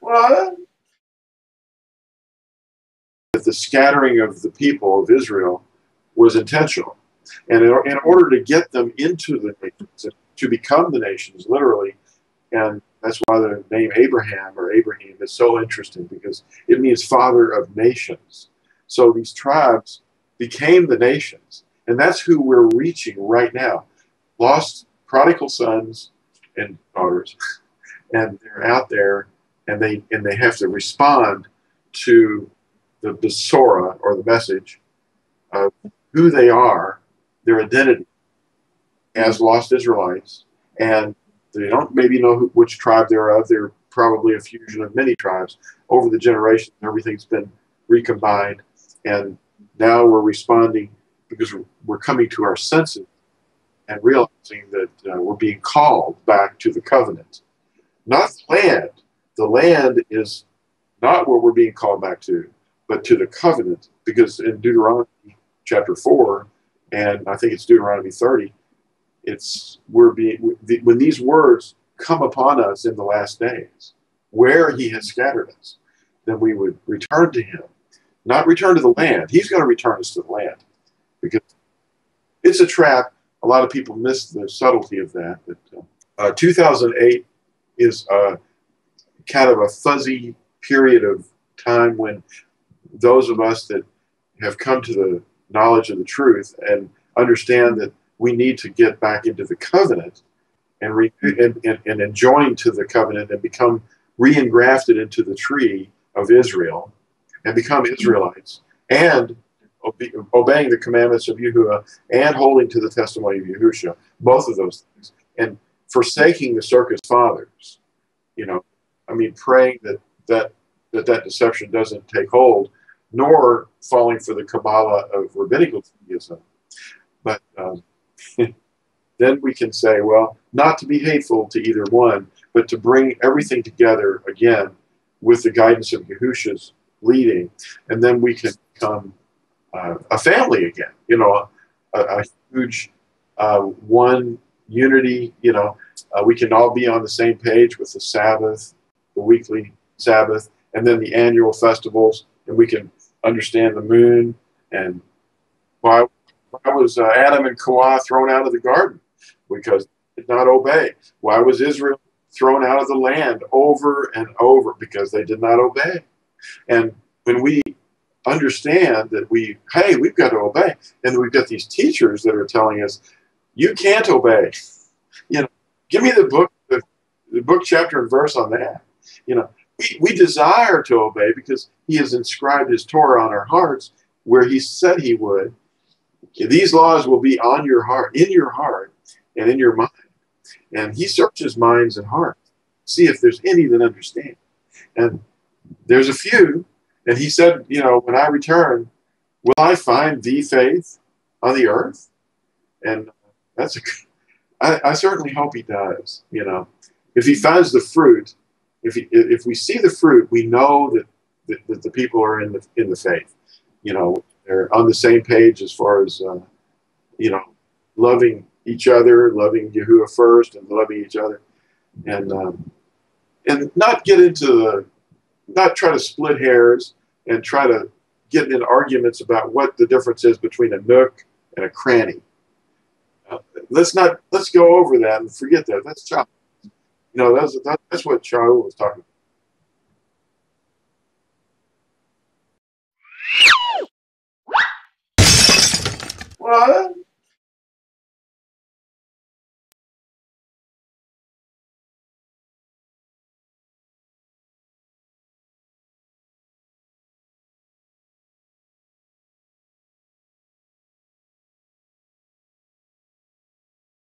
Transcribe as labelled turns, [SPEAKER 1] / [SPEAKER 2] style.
[SPEAKER 1] What? The scattering of the people of Israel was intentional. And in order to get them into the nations, to become the nations, literally, and that's why the name Abraham or Abraham is so interesting, because it means father of nations. So these tribes became the nations. And that's who we're reaching right now. Lost prodigal sons and daughters. And they're out there, and they have to respond to the Besorah, or the message of who they are, their identity as lost Israelites. And they don't maybe know which tribe they're of. They're probably a fusion of many tribes. Over the generations, everything's been recombined. And now we're responding because we're coming to our senses and realizing that we're being called back to the covenant. Not the land. The land is not what we're being called back to, but to the covenant. Because in Deuteronomy chapter 4, and I think it's Deuteronomy 30, when these words come upon us in the last days, where he has scattered us, then we would return to him. Not return to the land. He's going to return us to the land. Because it's a trap. A lot of people miss the subtlety of that. But 2008 is kind of a fuzzy period of time when those of us that have come to the knowledge of the truth and understand that we need to get back into the covenant and join to the covenant and become re-engrafted into the tree of Israel and become Israelites and obeying the commandments of Yahuwah and holding to the testimony of Yahushua, both of those things, and forsaking the circus fathers, praying that deception doesn't take hold, nor falling for the Kabbalah of rabbinical Judaism. But then we can say, well, not to be hateful to either one, but to bring everything together again with the guidance of Yahushua's leading, and then we can become a family again, a huge one unity, we can all be on the same page with the Sabbath, the weekly Sabbath, and then the annual festivals, and we can understand the moon and why was Adam and Kawah thrown out of the garden? Because they did not obey. Why was Israel thrown out of the land over and over? Because they did not obey. And when we understand that we've got to obey, and we've got these teachers that are telling us, you can't obey. Give me the book, chapter, and verse on that. We desire to obey because he has inscribed his Torah on our hearts where he said he would. These laws will be on your heart, and in your mind. And he searches minds and hearts, see if there's any that understand. And there's a few. And he said, when I return, will I find the faith on the earth? And I certainly hope he does. If he finds the fruit, if we see the fruit, we know that the people are in the faith. They're on the same page as far as loving each other, loving Yahuwah first, and loving each other, and not try to split hairs and try to get in arguments about what the difference is between a nook and a cranny. Let's go over that and forget that. That's child. That's what Shaul was talking about. What?